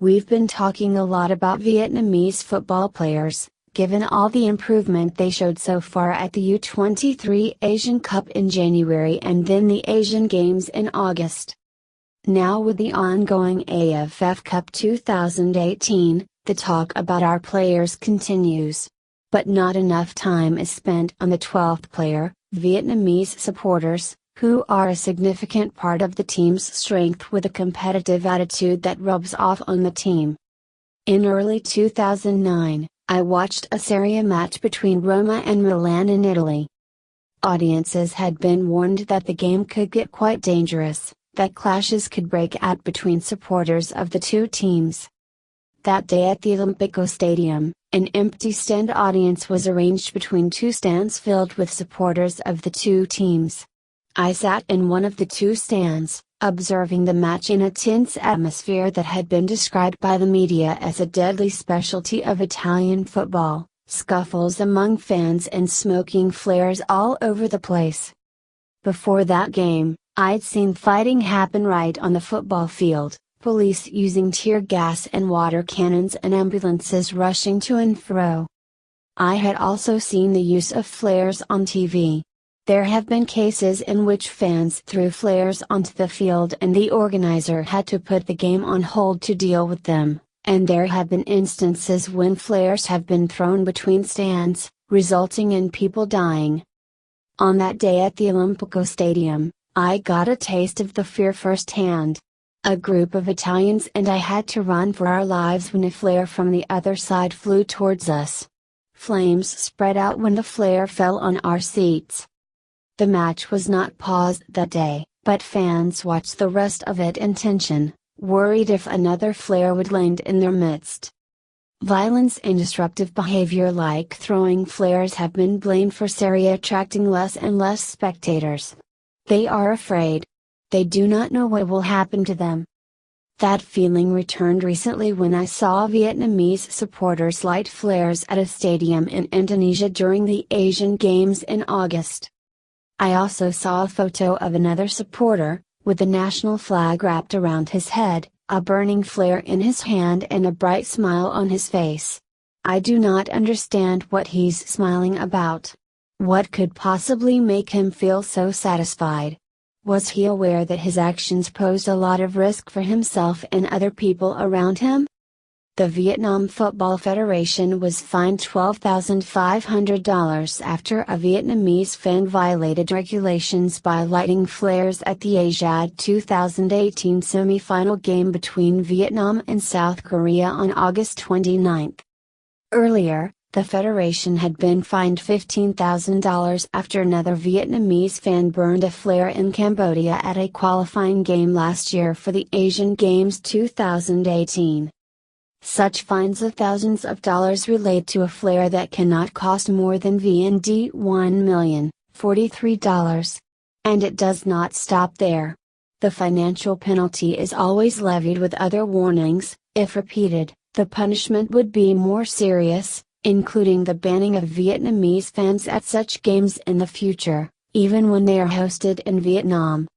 We've been talking a lot about Vietnamese football players, given all the improvement they showed so far at the U23 Asian Cup in January and then the Asian Games in August. Now with the ongoing AFF Cup 2018, the talk about our players continues. But not enough time is spent on the 12th player, Vietnamese supporters, who are a significant part of the team's strength with a competitive attitude that rubs off on the team. In early 2009, I watched a Serie A match between Roma and Milan in Italy. Audiences had been warned that the game could get quite dangerous, that clashes could break out between supporters of the two teams. That day at the Olimpico stadium, an empty stand audience was arranged between two stands filled with supporters of the two teams. I sat in one of the two stands, observing the match in a tense atmosphere that had been described by the media as a deadly specialty of Italian football, scuffles among fans and smoking flares all over the place. Before that game, I'd seen fighting happen right on the football field, police using tear gas and water cannons and ambulances rushing to and fro. I had also seen the use of flares on TV. There have been cases in which fans threw flares onto the field and the organizer had to put the game on hold to deal with them, and there have been instances when flares have been thrown between stands, resulting in people dying. On that day at the Olimpico Stadium, I got a taste of the fear firsthand. A group of Italians and I had to run for our lives when a flare from the other side flew towards us. Flames spread out when the flare fell on our seats. The match was not paused that day, but fans watched the rest of it in tension, worried if another flare would land in their midst. Violence and disruptive behavior like throwing flares have been blamed for Serie A attracting less and less spectators. They are afraid. They do not know what will happen to them. That feeling returned recently when I saw Vietnamese supporters light flares at a stadium in Indonesia during the Asian Games in August. I also saw a photo of another supporter, with the national flag wrapped around his head, a burning flare in his hand and a bright smile on his face. I do not understand what he's smiling about. What could possibly make him feel so satisfied? Was he aware that his actions posed a lot of risk for himself and other people around him? The Vietnam Football Federation was fined $12,500 after a Vietnamese fan violated regulations by lighting flares at the Asiad 2018 semi-final game between Vietnam and South Korea on August 29. Earlier, the federation had been fined $15,000 after another Vietnamese fan burned a flare in Cambodia at a qualifying game last year for the Asian Games 2018. Such fines of thousands of dollars relate to a flare that cannot cost more than VND $1,043. And it does not stop there. The financial penalty is always levied with other warnings. If repeated, the punishment would be more serious, including the banning of Vietnamese fans at such games in the future, even when they are hosted in Vietnam.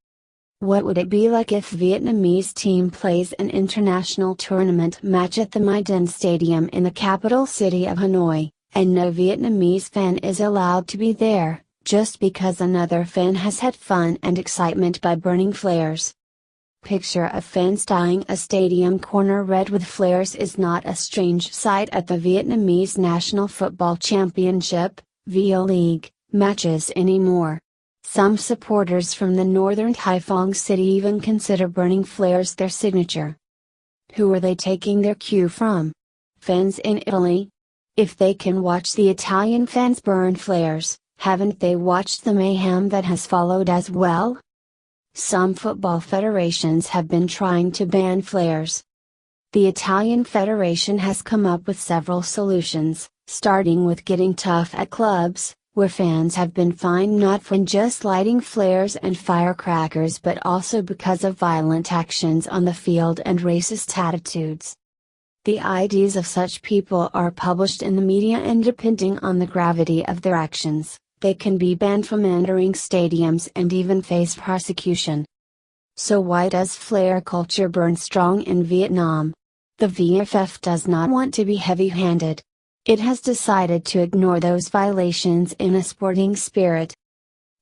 What would it be like if Vietnamese team plays an international tournament match at the My Dinh Stadium in the capital city of Hanoi, and no Vietnamese fan is allowed to be there, just because another fan has had fun and excitement by burning flares? Picture of fans dyeing a stadium corner red with flares is not a strange sight at the Vietnamese National Football Championship, VO League, matches anymore. Some supporters from the northern Haiphong city even consider burning flares their signature. Who are they taking their cue from? Fans in Italy? If they can watch the Italian fans burn flares, haven't they watched the mayhem that has followed as well? Some football federations have been trying to ban flares. The Italian Federation has come up with several solutions, starting with getting tough at clubs, where fans have been fined not for just lighting flares and firecrackers but also because of violent actions on the field and racist attitudes. The IDs of such people are published in the media and depending on the gravity of their actions, they can be banned from entering stadiums and even face prosecution. So why does flare culture burn strong in Vietnam? The VFF does not want to be heavy-handed. It has decided to ignore those violations in a sporting spirit.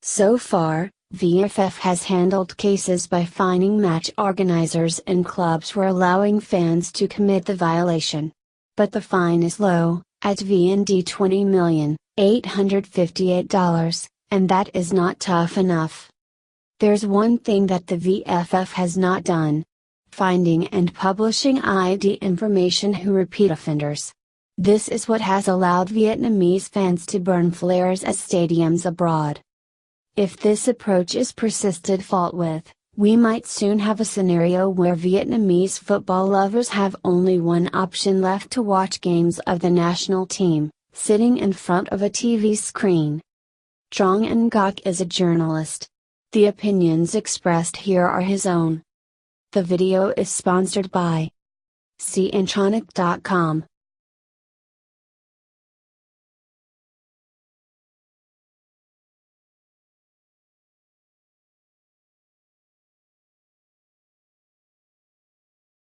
So far, VFF has handled cases by fining match organizers and clubs for allowing fans to commit the violation. But the fine is low, at VND $20,858, and that is not tough enough. There's one thing that the VFF has not done: finding and publishing ID information who repeat offenders. This is what has allowed Vietnamese fans to burn flares at stadiums abroad. If this approach is persisted with, we might soon have a scenario where Vietnamese football lovers have only one option left to watch games of the national team, sitting in front of a TV screen. Trong Ngoc is a journalist. The opinions expressed here are his own. The video is sponsored by cntronic.com.